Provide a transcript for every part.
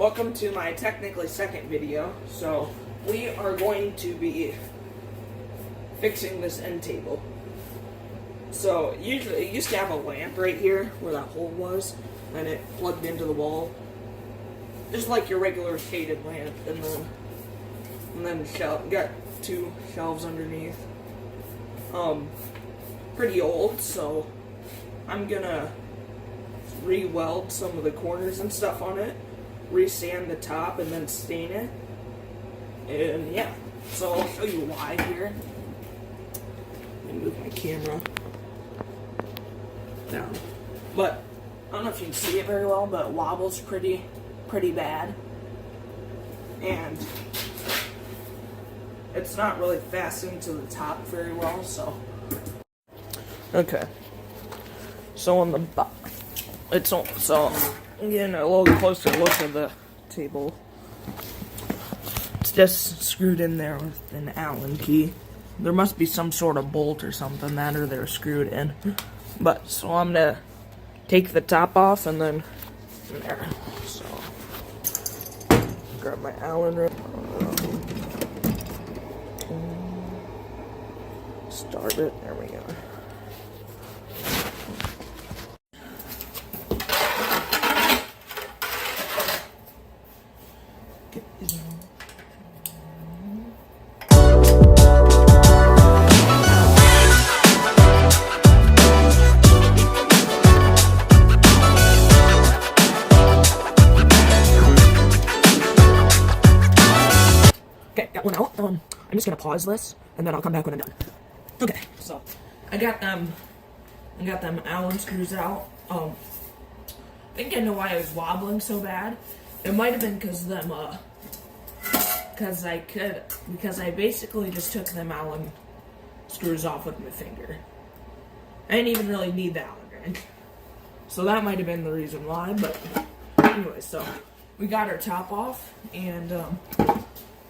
Welcome to my technically second video. So we are going to be fixing this end table. So usually it used to have a lamp right here where that hole was, and it plugged into the wall, just like your regular shaded lamp. And then got two shelves underneath. Pretty old, so I'm gonna re-weld some of the corners and stuff on it, re-sand the top, and then stain it. And yeah, so I'll show you why here. Let me move my camera down. But I don't know if you can see it very well, but it wobbles pretty bad. And it's not really fastened to the top very well, so. Okay. So on the bottom, so I'm getting a little closer look at the table. It's just screwed in there with an Allen key. There must be some sort of bolt or something that or they're screwed in. But so I'm gonna take the top off and then there. So grab my Allen wrench. Start it. There we go. Okay, got one out. I'm just gonna pause this, and then I'll come back when I'm done. Okay, so I got them Allen screws out. I think I know why I was wobbling so bad. It might have been because I basically just took them Allen screws off with my finger. I didn't even really need the Allen wrench, so that might have been the reason why. But anyway, so we got our top off, and I'm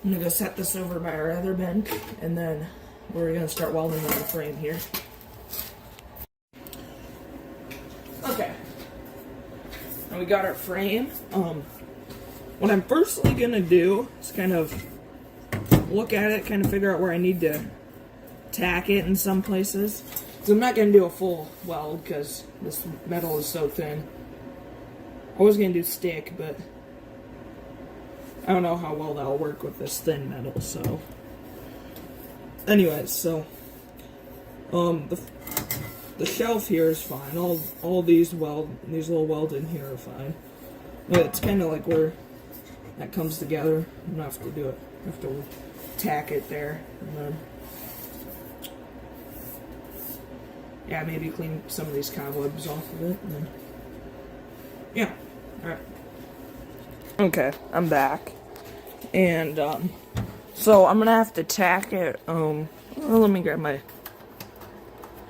gonna go set this over by our other bench, and then we're gonna start welding on the frame here. Okay. Now we got our frame. What I'm firstly gonna do is kind of look at it, kind of figure out where I need to tack it in some places. So I'm not gonna do a full weld because this metal is so thin. I was gonna do stick, but I don't know how well that'll work with this thin metal, so. Anyways, so, the shelf here is fine. All these little welds in here are fine. But it's kind of like where that comes together. I'm gonna have to do it. I have to tack it there, and then, yeah, maybe clean some of these cobwebs off of it, and then, yeah, alright. Okay, I'm back. And, so I'm gonna have to tack it, well, let me grab my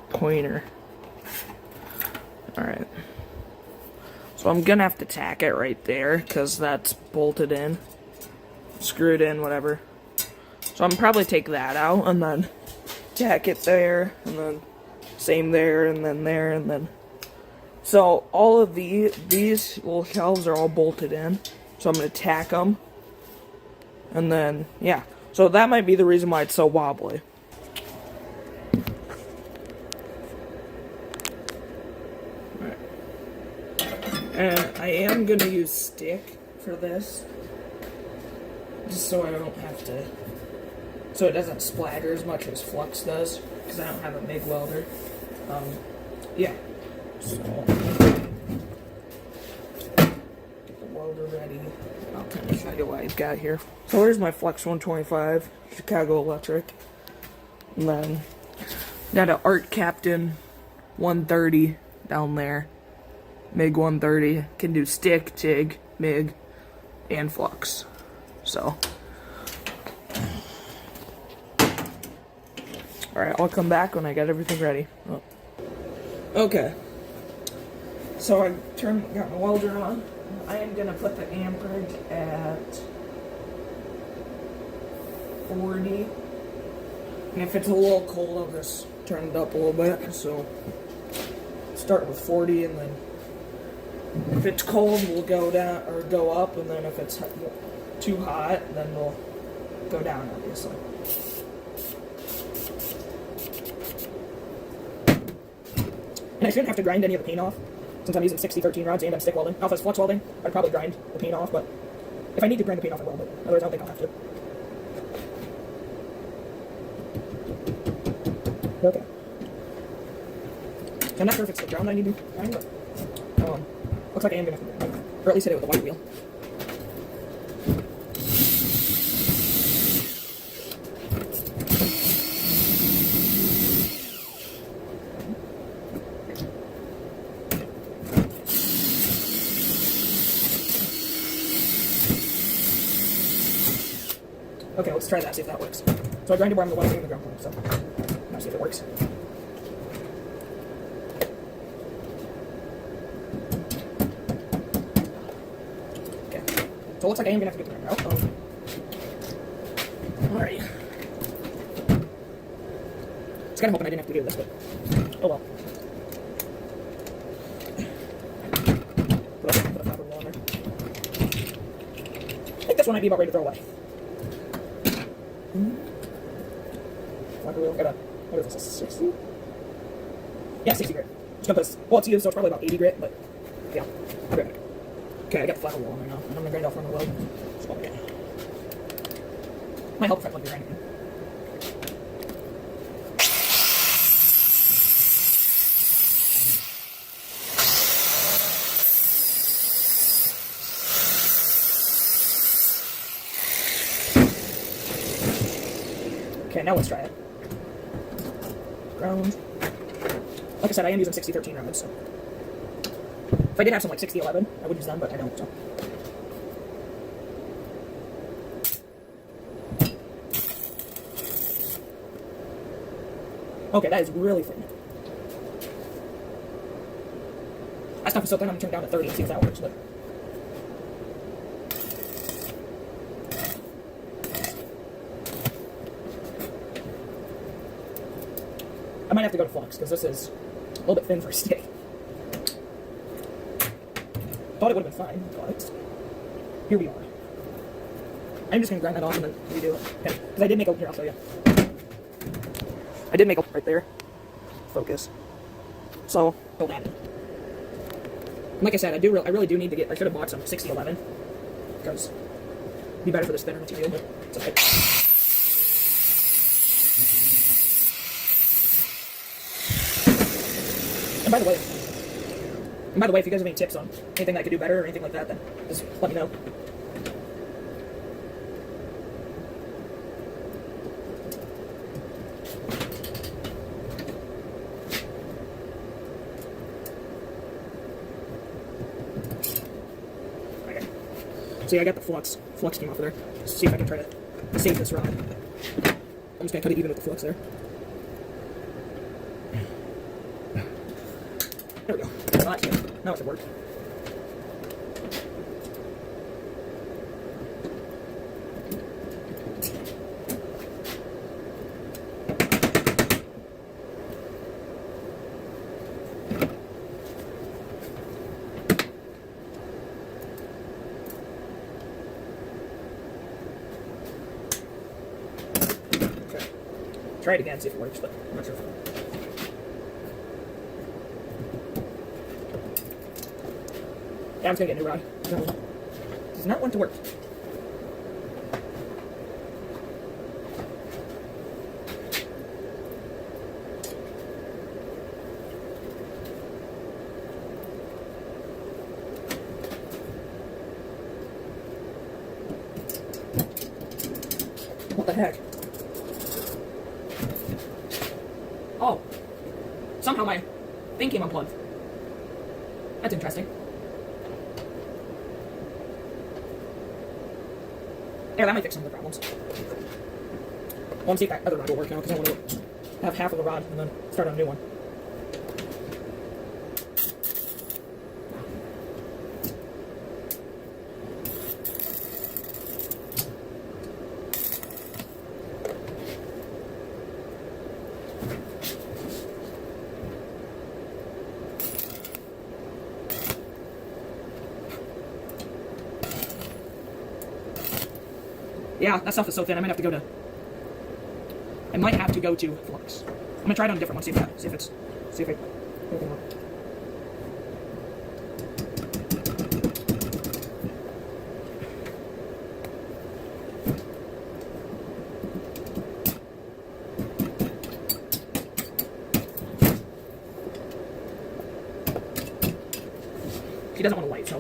pointer. Alright. So I'm gonna have to tack it right there, because that's bolted in. Screwed in, whatever. So I'm probably take that out, and then tack it there, and then same there, and then there, and then. So all of these little shelves are all bolted in. So I'm gonna tack them. And then, yeah. So that might be the reason why it's so wobbly. Alright. And I am gonna use stick for this. Just so I don't have to, so it doesn't splatter as much as flux does. Because I don't have a MIG welder. Yeah. So, get the welder ready. I'll kind of show you what I've got here. So here's my Flex 125, Chicago Electric. And then got an Art Captain 130 down there. MIG 130. Can do stick, TIG, MIG, and flux. So. Alright, I'll come back when I got everything ready. Oh. Okay. So I got my welder on. I am going to put the amperage at 40. And if it's a little cold, I'll just turn it up a little bit. So start with 40 and then If it's cold, we'll go down or go up, and then if it's too hot, then we'll go down, obviously. And I shouldn't have to grind any of the paint off, since I'm using 6013 rods and I'm stick welding. Now if I was flux welding, I'd probably grind the paint off, but if I need to grind the paint off, I will, but otherwise I don't think I'll have to. Okay. So I'm not sure if it's the ground I need to grind, but looks like I am going to have to grind, or at least hit it with a white wheel. Okay, let's try that, see if that works. So I grinded where I'm the one thing in the ground plane, so now see if it works. Okay, so it looks like I am going to have to get the grinder out. Alright. I was kind of hoping I didn't have to do this, but oh well. Put a flapper wheel on there. I think this one might be about ready to throw away. Flapper wheel, got a, what is this, a 60? Yeah, 60 grit. Just gonna put, well, it's used, so it's probably about 80 grit, but yeah, I'll be right back. Okay, I got the flapper wheel on there now, and I'm gonna grind off from the weld. Just plug it in. Might help if I plug the grinder in. Okay, now let's try it. Ground. Like I said, I am using 6013 rounds, so. If I did have some like 6011, I would use them, but I don't, so. Okay, that is really thin. That stuff is so thin, I'm gonna turn it down to 30 and see if that works, but. I might have to go to flux, because this is a little bit thin for a stick. Thought it would have been fine, but here we are. I'm just going to grind that off and then redo it. Okay, because I did make a, here, I'll show you. I did make a, right there. Focus. So, hold that in. And like I said, I really do need to get, I should have bought some 6011, because it'd be better for this thinner material, but it's okay. And by the way, if you guys have any tips on anything that I could do better or anything like that, then just let me know. Okay. See, I got the flux came off of there. Let's see if I can try to save this rod. I'm just gonna cut it even with the flux there. There we go. Well, that's good. Now it should work. Okay. Try it again, see if it works, but I'm not sure if it works. Yeah, I'm just gonna get a new rod. Does not want to work. What the heck? Oh. Somehow my thing came unplugged. That's interesting. Yeah, that might fix some of the problems. Well, let's see if that other rod will work now, because I want to have half of the rod and then start on a new one. Yeah, that stuff is so thin. I might have to go to Flux. I'm gonna try it on a different one. See if it. She doesn't want to wait, so.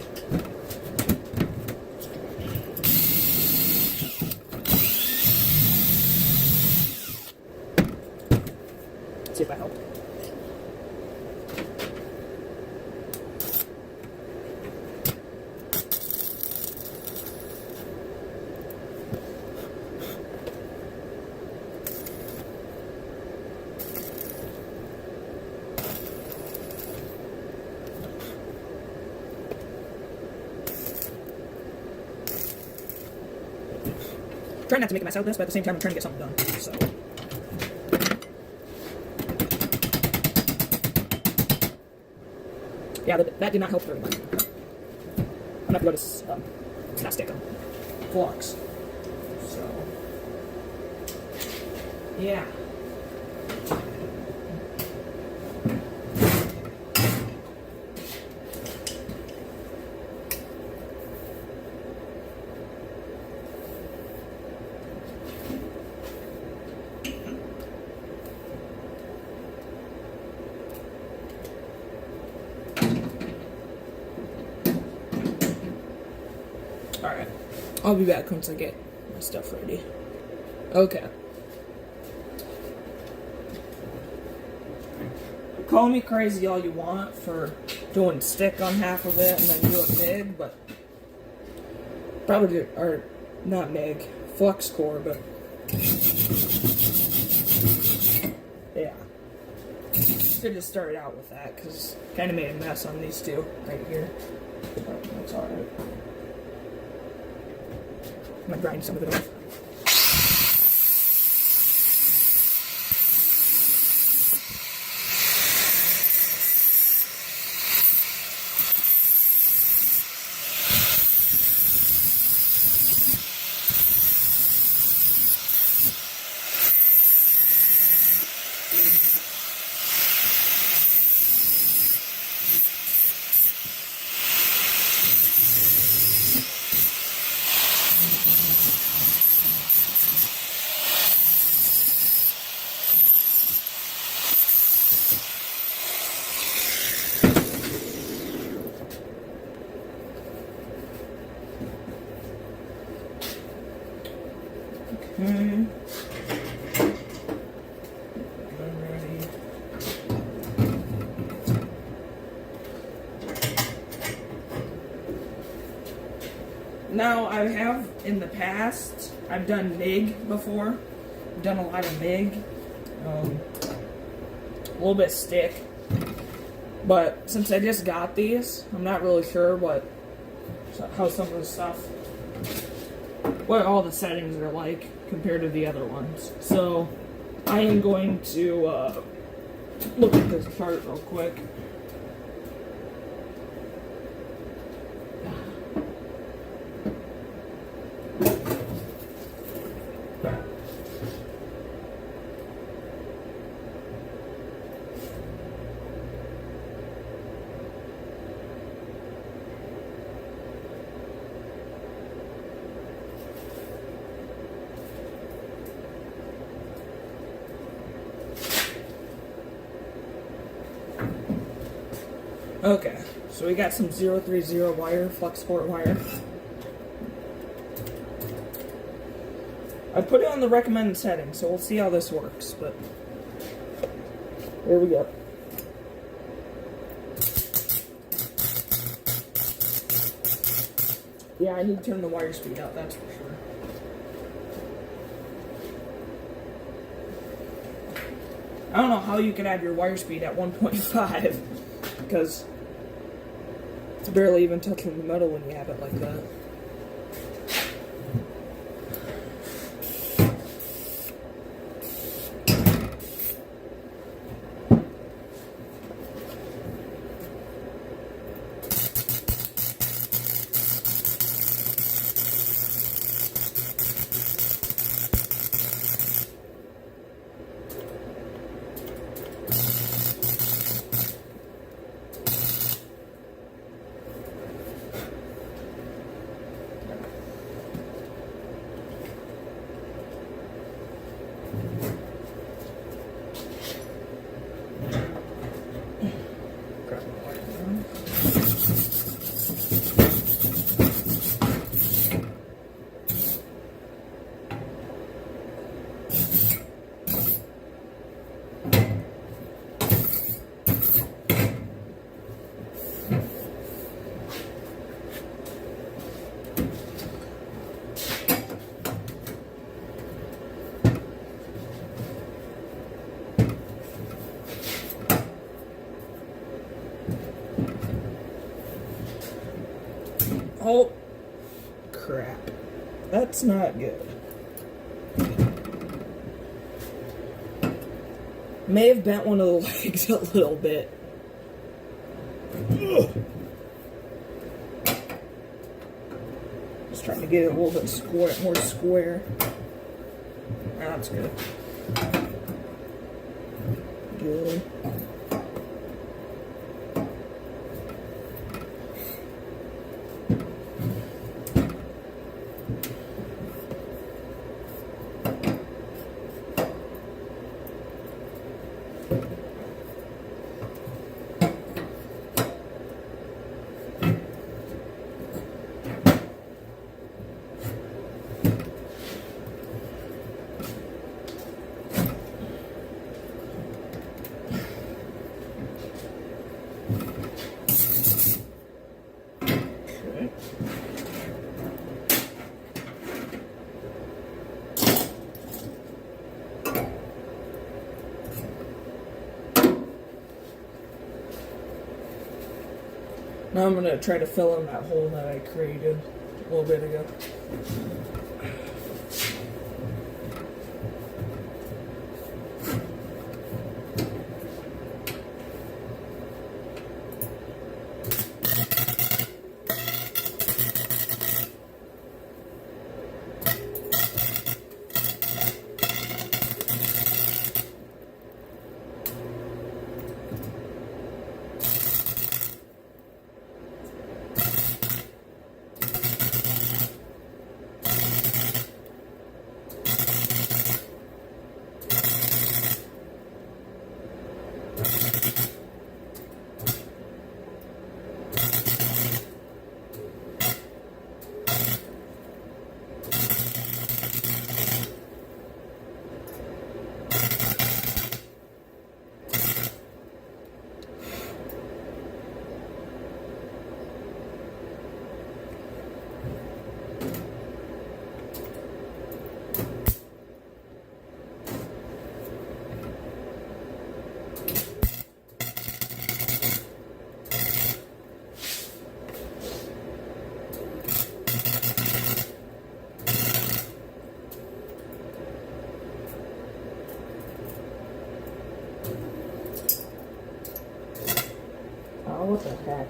See if that helped. Trying not to make a mess out of this, but at the same time I'm trying to get something done, so. Yeah, that did not help very much. I'm gonna have to go to, not stick them, Flux. So, yeah. Alright. I'll be back once I get my stuff ready. Okay. Call me crazy all you want for doing stick on half of it and then do it MIG, but probably or not MIG, flux core, but yeah. Should just started out with that because kind of made a mess on these two right here. But that's alright. I'm gonna grind some of it off. Alrighty. Now, I have in the past, I've done MIG before. I've done a lot of MIG. A little bit stick. But since I just got these, I'm not really sure how some of the stuff, what all the settings are like compared to the other ones. So I am going to look at this chart real quick. Okay, so we got some 030 wire, flux port wire. I put it on the recommended setting, so we'll see how this works, but here we go. Yeah, I need to turn the wire speed up, that's for sure. I don't know how you can have your wire speed at 1.5, because it's barely even touching the metal when you have it like that. Oh, crap. That's not good. May have bent one of the legs a little bit. Ugh. Just trying to get it a little bit more square. That's good. Good. Now I'm going to try to fill in that hole that I created a little bit ago. Oh, what the heck?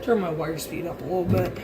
Turn my wire speed up a little bit.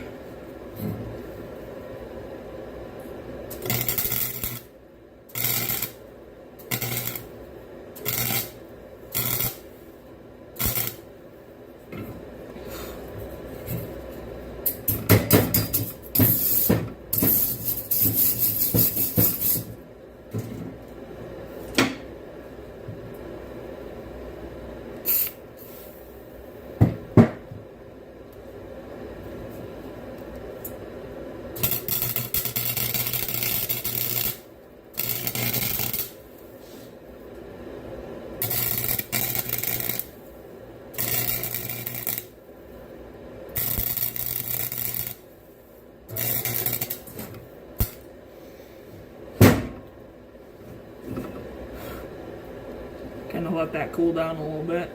Kind of let that cool down a little bit.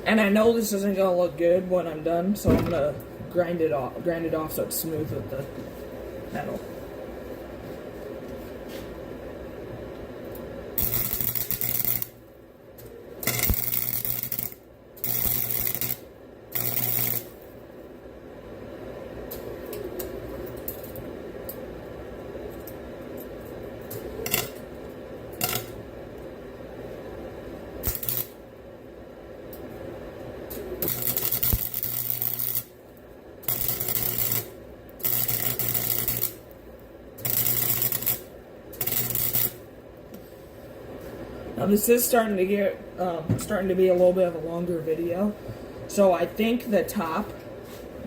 And I know this isn't gonna look good when I'm done, so I'm gonna grind it off so it's smooth with the metal. Now this is starting to get starting to be a little bit of a longer video, so I think the top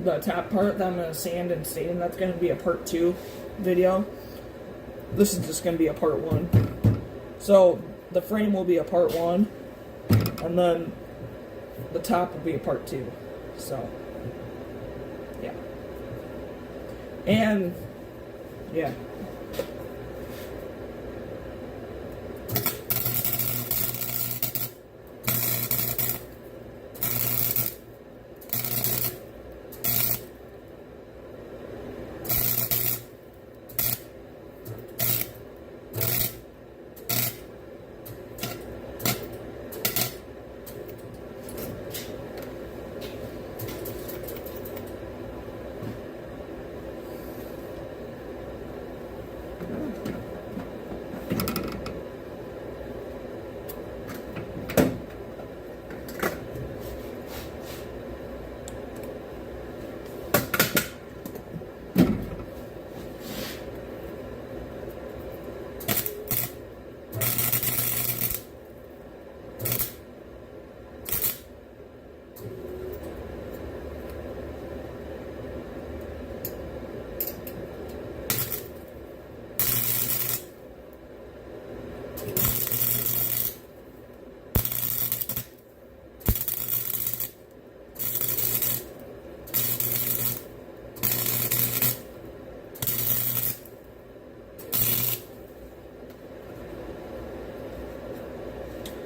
part that I'm gonna sand and stain, that's gonna be a part 2 video. This is just gonna be a part 1. So the frame will be a part 1, and then the top will be a part 2. So yeah, and yeah.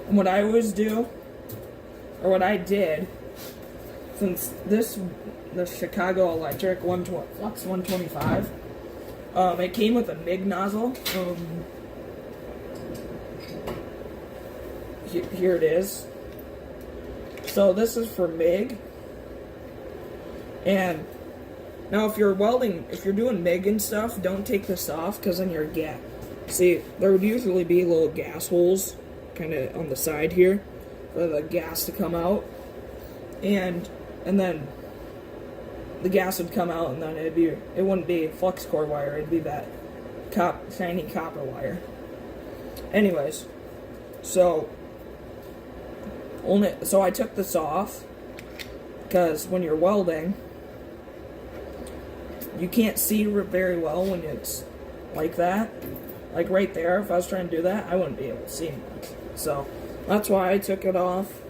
And what I always do, or what I did, since the Chicago Electric Flux 125, it came with a MIG nozzle. Here it is. So this is for MIG. And now if you're doing MIG and stuff, don't take this off, because then your gas. See, there would usually be little gas holes kind of on the side here for the gas to come out, and then the gas would come out, and then it wouldn't be flux core wire, it'd be that shiny copper wire. Anyways, so I took this off because when you're welding, you can't see very well when it's like that. Like right there, if I was trying to do that, I wouldn't be able to see much. So that's why I took it off.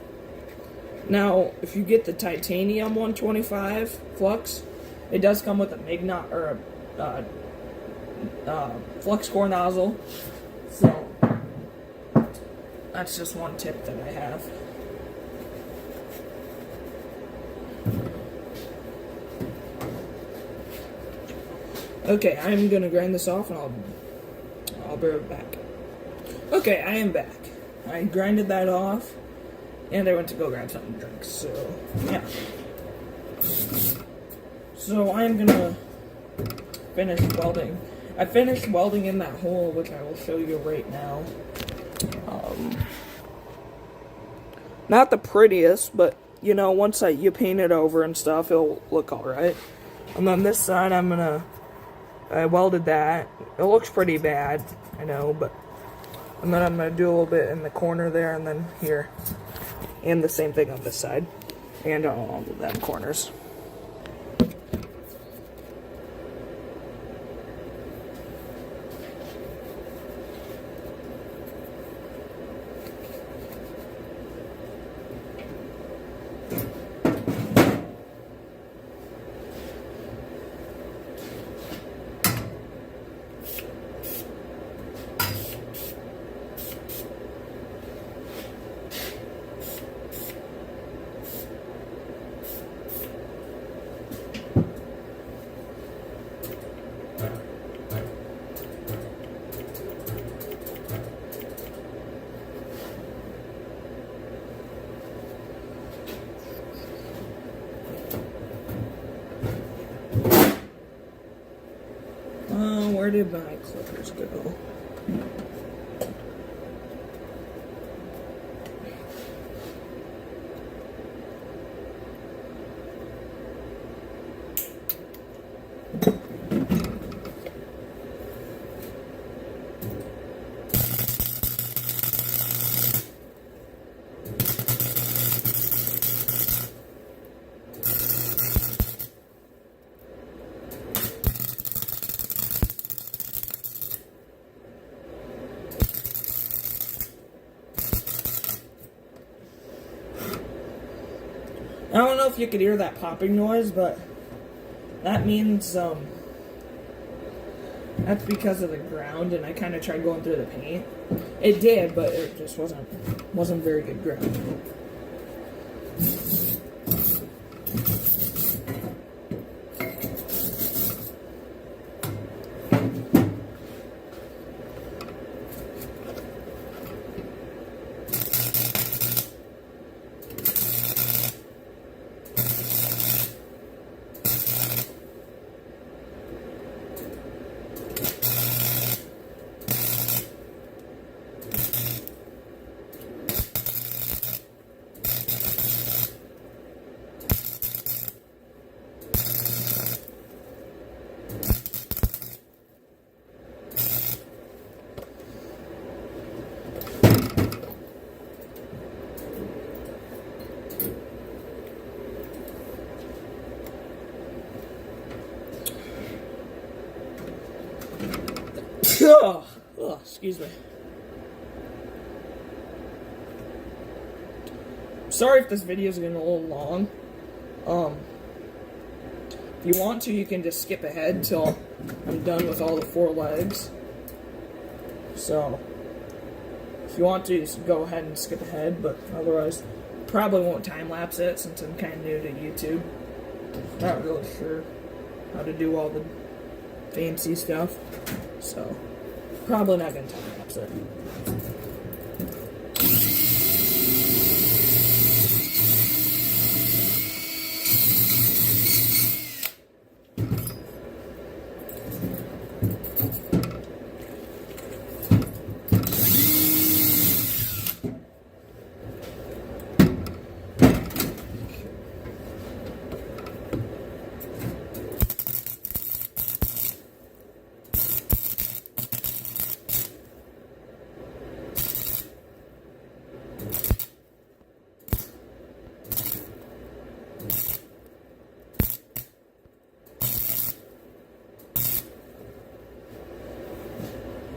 Now, if you get the titanium 125 flux, it does come with a MIG or a flux core nozzle. So that's just one tip that I have. Okay, I'm gonna grind this off, and I'll be right back. Okay, I am back. I grinded that off, and I went to go grab something to drink, so, yeah. So, I'm gonna finish welding. I finished welding in that hole, which I will show you right now. Not the prettiest, but, you know, once you paint it over and stuff, it'll look alright. And then this side, I welded that. It looks pretty bad, I know, but... And then I'm going to do a little bit in the corner there, and then here. And the same thing on this side. And on all of them corners. Where did my clippers go? I don't know if you could hear that popping noise, but that means, that's because of the ground, and I kind of tried going through the paint. It did, but it just wasn't very good ground. Oh, excuse me. Sorry if this video is getting a little long. If you want to, you can just skip ahead till I'm done with all the 4 legs. So, if you want to, just go ahead and skip ahead, but otherwise, probably won't time-lapse it since I'm kind of new to YouTube. Not really sure how to do all the fancy stuff, so probably not going to time-lapse it.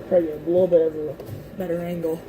Try to get a little bit of a better angle.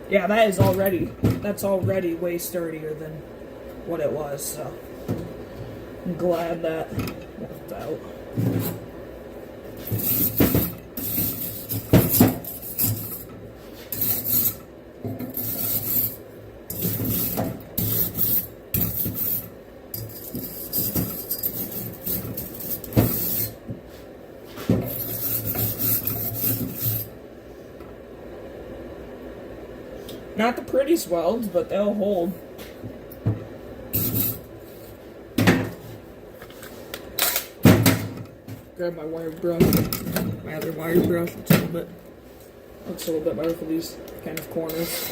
Yeah, that's already way sturdier than what it was, so I'm glad that worked out. Not the prettiest welds, but they'll hold. Grab my wire brush, my other wire brush. Looks a little bit better for these kind of corners.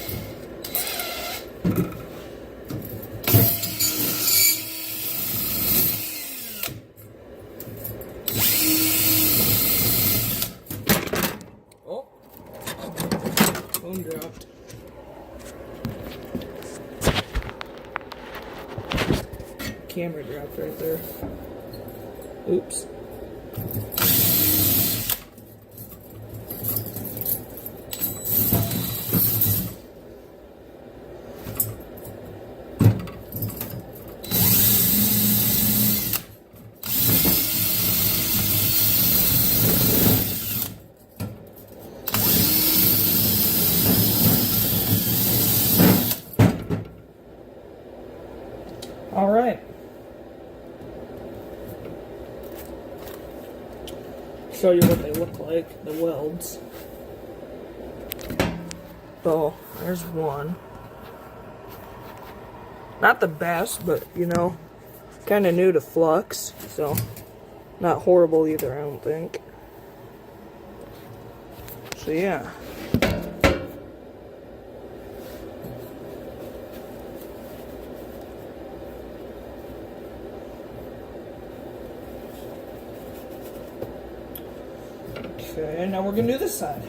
Oh, phone dropped. Camera dropped right there. Oops. All right. Show you what they look like, the welds. So, there's one. Not the best, but, you know, kind of new to Flux, so not horrible either, I don't think. So, yeah. Okay, now we're gonna do this side.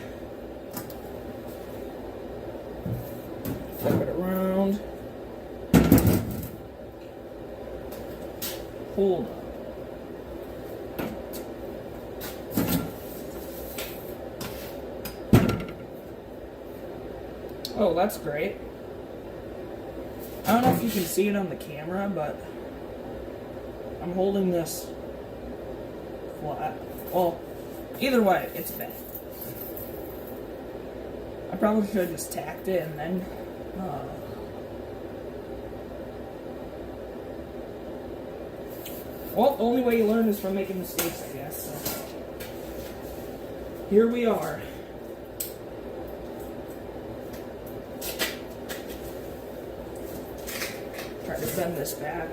Flip it around. Hold on. Oh, that's great. I don't know if you can see it on the camera, but I'm holding this flat. Well, either way, it's bad. I probably should have just tacked it and then... Well, the only way you learn is from making mistakes, I guess. So. Here we are. Try to bend this back.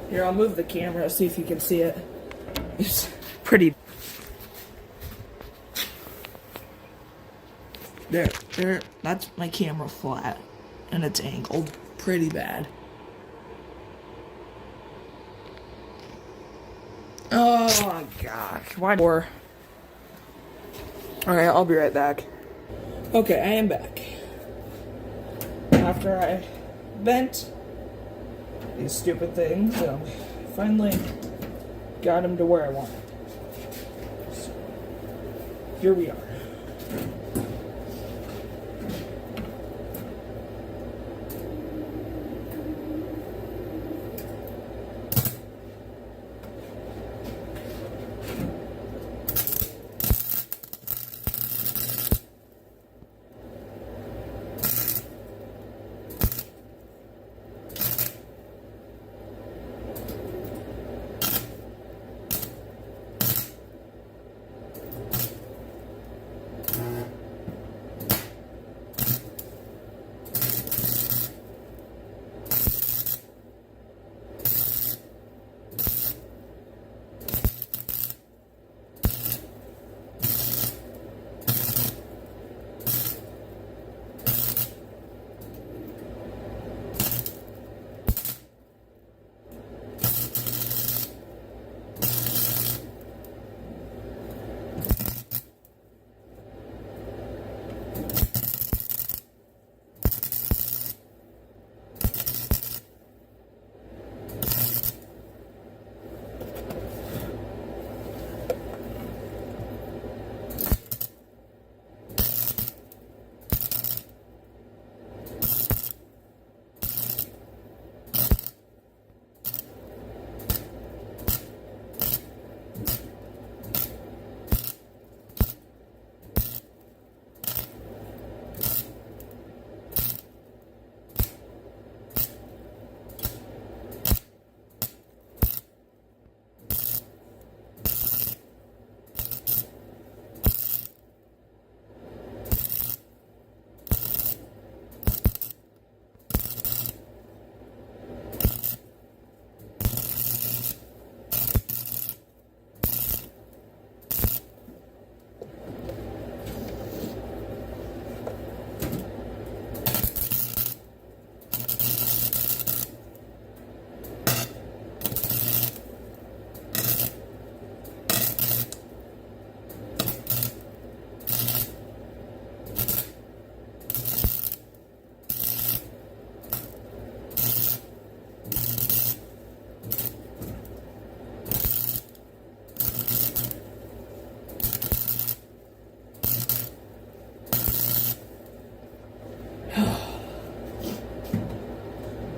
Here, I'll move the camera, see if you can see it. It's pretty... There, that's my camera flat. And it's angled pretty bad. Oh my gosh, why more? Alright, I'll be right back. Okay, I am back. After I bent these stupid things, finally got them to where I wanted. So, here we are.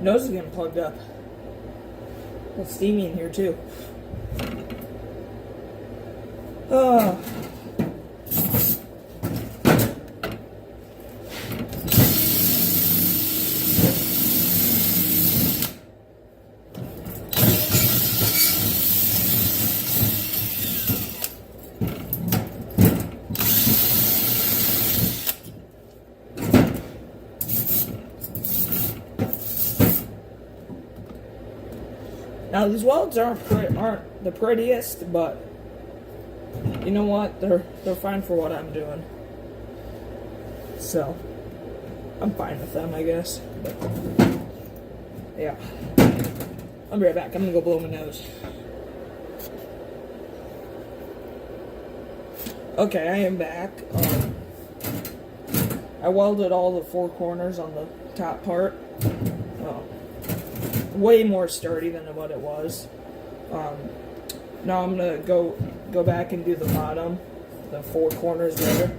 Nose is getting plugged up. It's steamy in here too. Oh. Now these welds aren't the prettiest, but you know what? They're fine for what I'm doing. So I'm fine with them, I guess. But, yeah. I'll be right back. I'm gonna go blow my nose. Okay, I am back. I welded all the 4 corners on the top part. Way more sturdy than what it was. Now I'm gonna go back and do the bottom, the 4 corners there,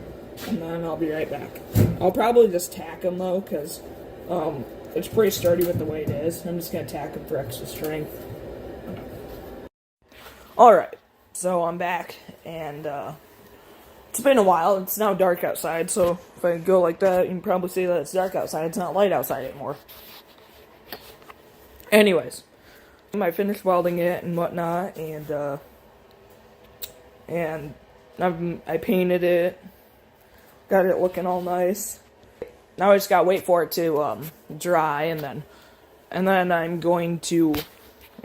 and then I'll be right back. I'll probably just tack them though, because it's pretty sturdy with the way it is. I'm just gonna tack them for extra strength. Alright, so I'm back, and it's been a while. It's now dark outside, so if I go like that, you can probably see that it's dark outside. It's not light outside anymore. Anyways, I finished welding it and whatnot, and I painted it, got it looking all nice. Now I just gotta wait for it to dry, and then I'm going to,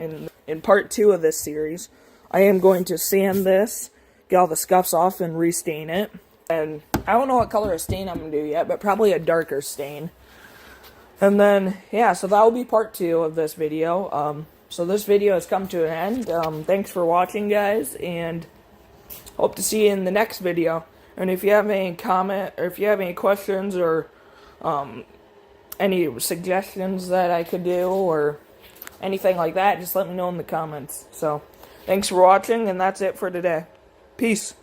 in part 2 of this series, I am going to sand this, get all the scuffs off, and restain it. And I don't know what color of stain I'm gonna do yet, but probably a darker stain. And then, yeah, so that will be part 2 of this video. So this video has come to an end. Thanks for watching, guys, and hope to see you in the next video. And if you have any comment, or if you have any questions, or any suggestions that I could do, or anything like that, just let me know in the comments. So, thanks for watching, and that's it for today. Peace.